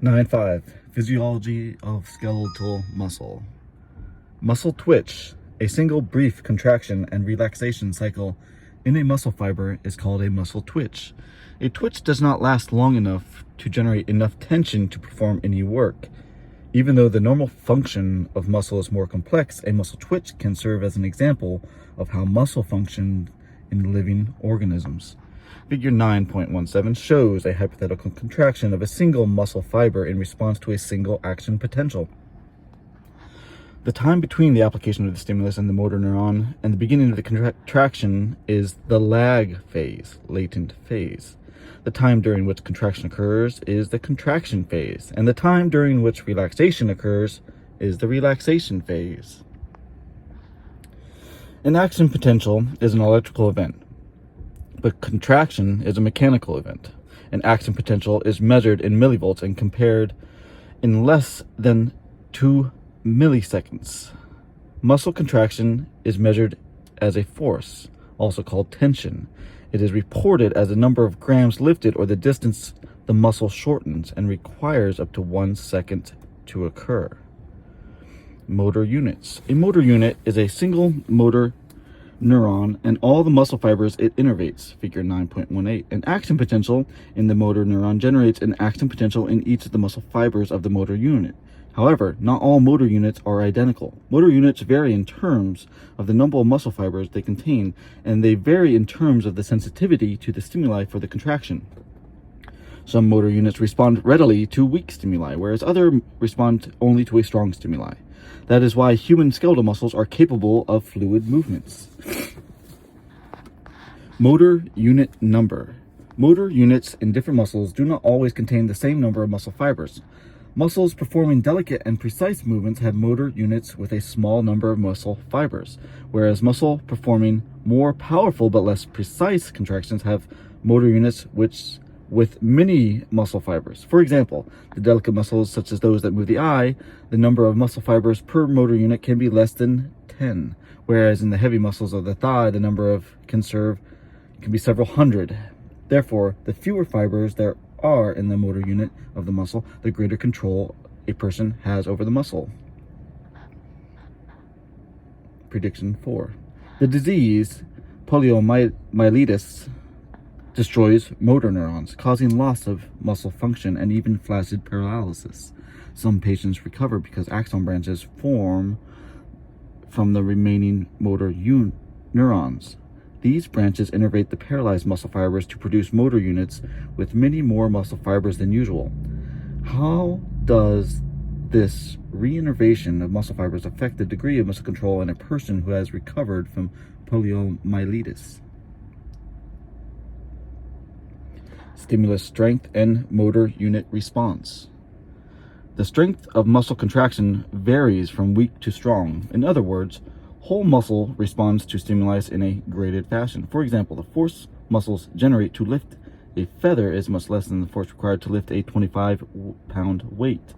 9.5 Physiology of skeletal muscle. Muscle twitch, a single brief contraction and relaxation cycle in a muscle fiber, is called a muscle twitch. A twitch does not last long enough to generate enough tension to perform any work. Even though the normal function of muscle is more complex, a muscle twitch can serve as an example of how muscle functions in living organisms. Figure 9.17 shows a hypothetical contraction of a single muscle fiber in response to a single action potential. The time between the application of the stimulus and the motor neuron and the beginning of the contraction is the lag phase, latent phase. The time during which contraction occurs is the contraction phase, and the time during which relaxation occurs is the relaxation phase. An action potential is an electrical event, but contraction is a mechanical event. An action potential is measured in millivolts and compared in less than 2 milliseconds. Muscle contraction is measured as a force, also called tension. It is reported as the number of grams lifted or the distance the muscle shortens, and requires up to 1 second to occur. Motor units. A motor unit is a single motor neuron and all the muscle fibers it innervates. Figure 9.18. An action potential in the motor neuron generates an action potential in each of the muscle fibers of the motor unit. However, not all motor units are identical. Motor units vary in terms of the number of muscle fibers they contain, and they vary in terms of the sensitivity to the stimuli for the contraction. Some motor units respond readily to weak stimuli, whereas others respond only to a strong stimuli. That is why human skeletal muscles are capable of fluid movements. Motor unit number. Motor units in different muscles do not always contain the same number of muscle fibers. Muscles performing delicate and precise movements have motor units with a small number of muscle fibers, whereas muscle performing more powerful but less precise contractions have motor units with many muscle fibers. For example, the delicate muscles such as those that move the eye, the number of muscle fibers per motor unit can be less than 10, whereas in the heavy muscles of the thigh, the number can be several hundred. Therefore, the fewer fibers there are in the motor unit of the muscle, the greater control a person has over the muscle. Prediction 4. The disease, poliomyelitis, destroys motor neurons, causing loss of muscle function and even flaccid paralysis. Some patients recover because axon branches form from the remaining motor neurons. These branches innervate the paralyzed muscle fibers to produce motor units with many more muscle fibers than usual. How does this reinnervation of muscle fibers affect the degree of muscle control in a person who has recovered from poliomyelitis? Stimulus strength and motor unit response. The strength of muscle contraction varies from weak to strong. In other words, whole muscle responds to stimuli in a graded fashion. For example, the force muscles generate to lift a feather is much less than the force required to lift a 25-pound weight.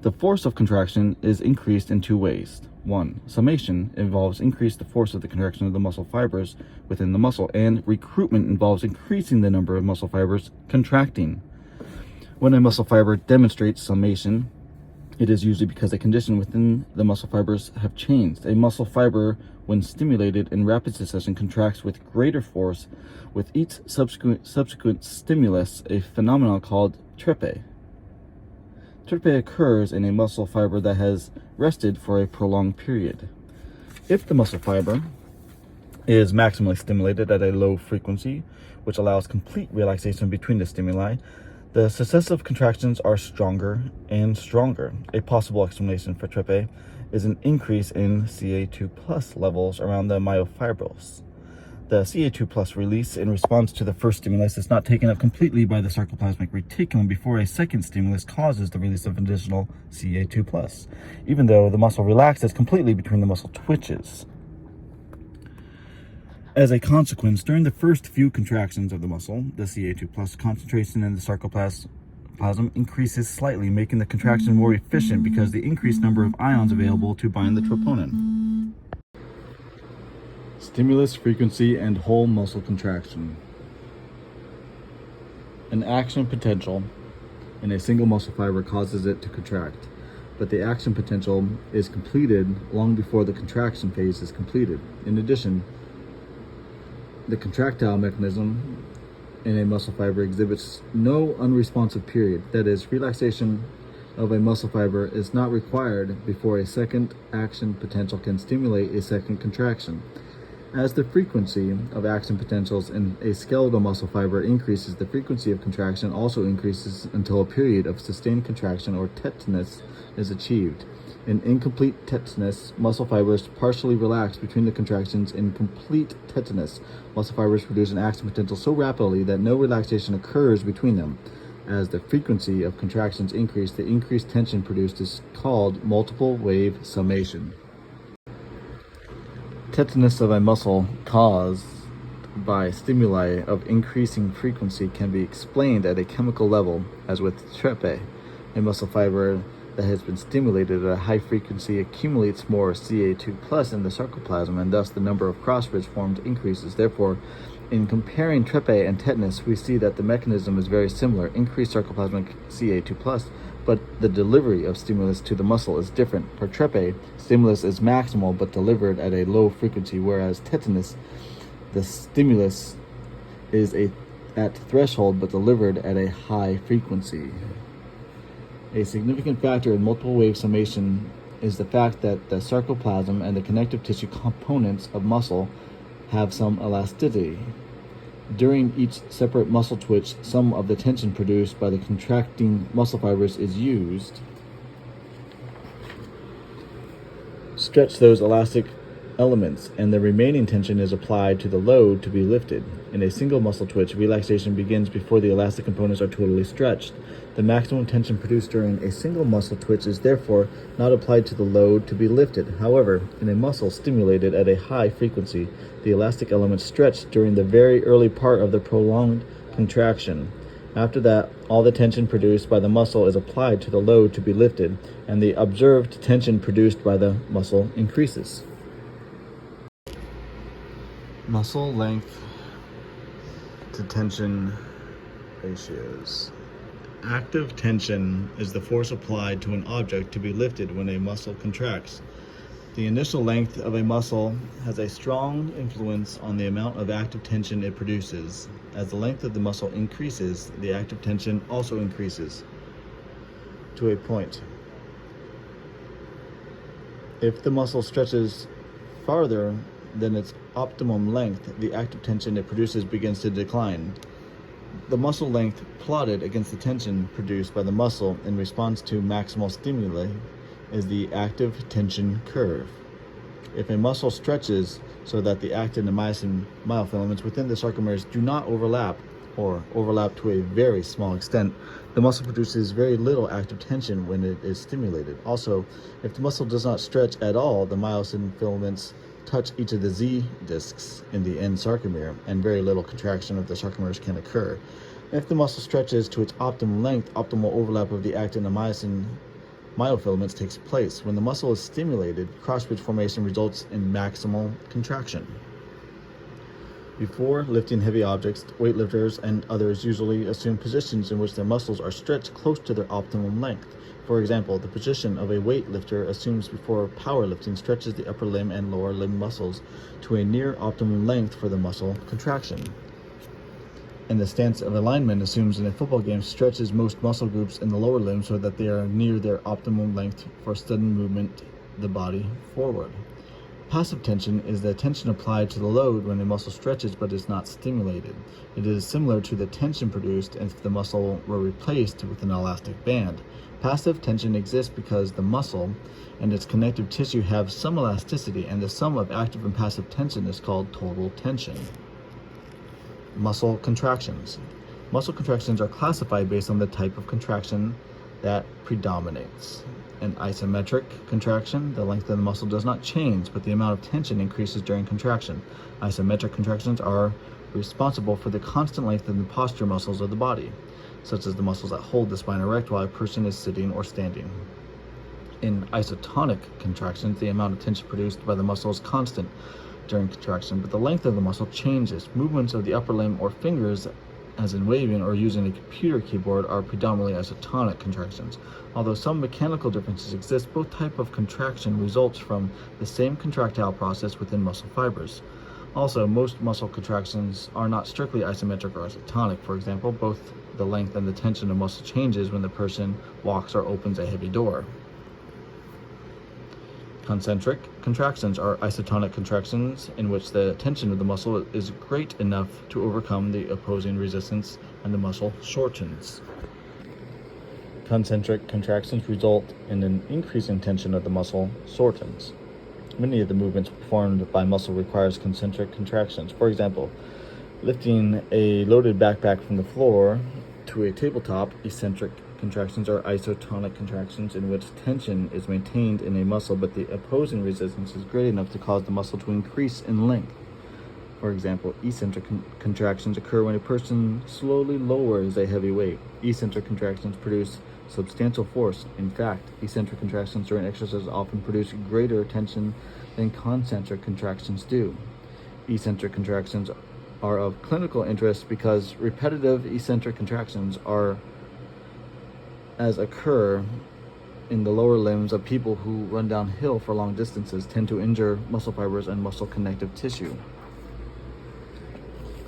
The force of contraction is increased in two ways. 1. Summation involves increasing the force of the contraction of the muscle fibers within the muscle, and recruitment involves increasing the number of muscle fibers contracting. When a muscle fiber demonstrates summation, it is usually because a condition within the muscle fibers have changed. A muscle fiber, when stimulated in rapid succession, contracts with greater force with each subsequent stimulus, a phenomenon called trepe. Trepe occurs in a muscle fiber that has rested for a prolonged period. If the muscle fiber is maximally stimulated at a low frequency, which allows complete relaxation between the stimuli, the successive contractions are stronger and stronger. A possible explanation for trepe is an increase in Ca2+ levels around the myofibrils. The Ca2+ release in response to the first stimulus is not taken up completely by the sarcoplasmic reticulum before a second stimulus causes the release of additional Ca2+, even though the muscle relaxes completely between the muscle twitches. As a consequence, during the first few contractions of the muscle, the Ca2+ concentration in the sarcoplasm increases slightly, making the contraction more efficient because the increased number of ions available to bind the troponin. Stimulus frequency and whole muscle contraction. An action potential in a single muscle fiber causes it to contract, but the action potential is completed long before the contraction phase is completed. In addition, the contractile mechanism in a muscle fiber exhibits no unresponsive period. That is, relaxation of a muscle fiber is not required before a second action potential can stimulate a second contraction. As the frequency of action potentials in a skeletal muscle fiber increases, the frequency of contraction also increases until a period of sustained contraction or tetanus is achieved. In incomplete tetanus, muscle fibers partially relax between the contractions. In complete tetanus, muscle fibers produce an action potential so rapidly that no relaxation occurs between them. As the frequency of contractions increase, the increased tension produced is called multiple wave summation. Tetanus of a muscle caused by stimuli of increasing frequency can be explained at a chemical level, as with trepe. A muscle fiber that has been stimulated at a high frequency accumulates more Ca2+ in the sarcoplasm, and thus the number of crossbridge formed increases. Therefore, in comparing trepe and tetanus, we see that the mechanism is very similar: increased sarcoplasmic Ca2+, but the delivery of stimulus to the muscle is different. For trepe, stimulus is maximal but delivered at a low frequency, whereas tetanus, the stimulus is at threshold but delivered at a high frequency. A significant factor in multiple wave summation is the fact that the sarcoplasm and the connective tissue components of muscle have some elasticity. During each separate muscle twitch, some of the tension produced by the contracting muscle fibers is used to stretch those elastic elements, and the remaining tension is applied to the load to be lifted. In a single muscle twitch, relaxation begins before the elastic components are totally stretched. The maximum tension produced during a single muscle twitch is therefore not applied to the load to be lifted. However, in a muscle stimulated at a high frequency, the elastic elements stretch during the very early part of the prolonged contraction. After that, all the tension produced by the muscle is applied to the load to be lifted, and the observed tension produced by the muscle increases. Muscle length to tension ratios. Active tension is the force applied to an object to be lifted when a muscle contracts. The initial length of a muscle has a strong influence on the amount of active tension it produces. As the length of the muscle increases, the active tension also increases to a point. If the muscle stretches farther than its optimum length, the active tension it produces begins to decline. The muscle length plotted against the tension produced by the muscle in response to maximal stimuli is the active tension curve. If a muscle stretches so that the actin and myosin myofilaments within the sarcomeres do not overlap, or overlap to a very small extent, the muscle produces very little active tension when it is stimulated. Also, if the muscle does not stretch at all, the myosin filaments touch each of the Z discs in the end sarcomere, and very little contraction of the sarcomeres can occur. If the muscle stretches to its optimum length, optimal overlap of the actin and myosin myofilaments takes place. When the muscle is stimulated, crossbridge formation results in maximal contraction. Before lifting heavy objects, weightlifters and others usually assume positions in which their muscles are stretched close to their optimum length. For example, the position of a weightlifter assumes before powerlifting stretches the upper limb and lower limb muscles to a near optimum length for the muscle contraction. And the stance of a lineman assumes in a football game stretches most muscle groups in the lower limb so that they are near their optimum length for sudden movement the body forward. Passive tension is the tension applied to the load when a muscle stretches but is not stimulated. It is similar to the tension produced if the muscle were replaced with an elastic band. Passive tension exists because the muscle and its connective tissue have some elasticity, and the sum of active and passive tension is called total tension. Muscle contractions. Muscle contractions are classified based on the type of contraction that predominates. An isometric contraction, the length of the muscle does not change, but the amount of tension increases during contraction. Isometric contractions are responsible for the constant length of the posture muscles of the body, such as the muscles that hold the spine erect while a person is sitting or standing. In isotonic contractions, the amount of tension produced by the muscle is constant during contraction, but the length of the muscle changes. Movements of the upper limb or fingers as in waving or using a computer keyboard, are predominantly isotonic contractions. Although some mechanical differences exist, both type of contraction results from the same contractile process within muscle fibers. Also, most muscle contractions are not strictly isometric or isotonic. For example, both the length and the tension of muscle changes when the person walks or opens a heavy door. Concentric contractions are isotonic contractions in which the tension of the muscle is great enough to overcome the opposing resistance and the muscle shortens. Concentric contractions result in an increase in tension of the muscle shortens. Many of the movements performed by muscle requires concentric contractions. For example, lifting a loaded backpack from the floor to a tabletop. Eccentric contractions are isotonic contractions in which tension is maintained in a muscle, but the opposing resistance is great enough to cause the muscle to increase in length. For example, eccentric contractions occur when a person slowly lowers a heavy weight. Eccentric contractions produce substantial force. In fact, eccentric contractions during exercise often produce greater tension than concentric contractions do. Eccentric contractions are of clinical interest because repetitive eccentric contractions occur in the lower limbs of people who run downhill for long distances tend to injure muscle fibers and muscle connective tissue.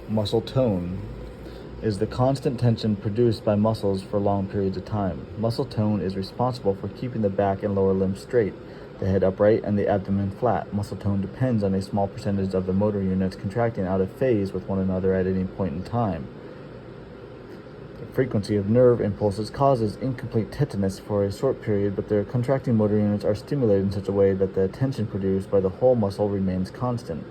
Muscle tone is the constant tension produced by muscles for long periods of time. Muscle tone is responsible for keeping the back and lower limbs straight, the head upright, and the abdomen flat. Muscle tone depends on a small percentage of the motor units contracting out of phase with one another at any point in time. The frequency of nerve impulses causes incomplete tetanus for a short period, but their contracting motor units are stimulated in such a way that the tension produced by the whole muscle remains constant.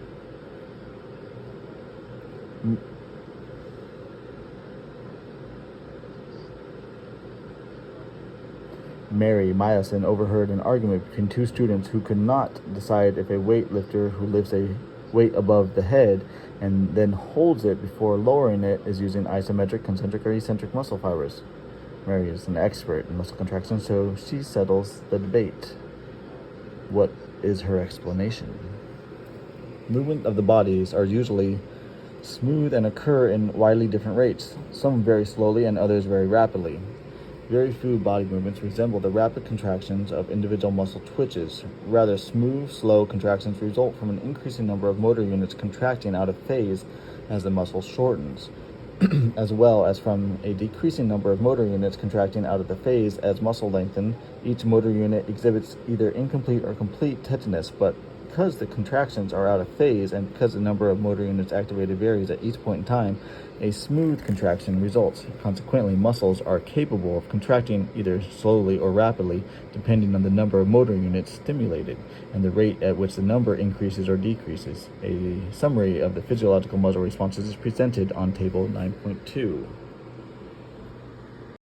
Mary Myosin overheard an argument between two students who could not decide if a weightlifter who lifts a weight above the head and then holds it before lowering it is using isometric, concentric, or eccentric muscle fibers. Mary is an expert in muscle contraction, so she settles the debate. What is her explanation? Movement of the bodies are usually smooth and occur in widely different rates, some very slowly and others very rapidly. Very few body movements resemble the rapid contractions of individual muscle twitches. Rather, smooth, slow contractions result from an increasing number of motor units contracting out of phase as the muscle shortens, as well as from a decreasing number of motor units contracting out of the phase as muscle lengthens. Each motor unit exhibits either incomplete or complete tetanus, but because the contractions are out of phase and because the number of motor units activated varies at each point in time, a smooth contraction results. Consequently, muscles are capable of contracting either slowly or rapidly, depending on the number of motor units stimulated and the rate at which the number increases or decreases. A summary of the physiological muscle responses is presented on Table 9.2.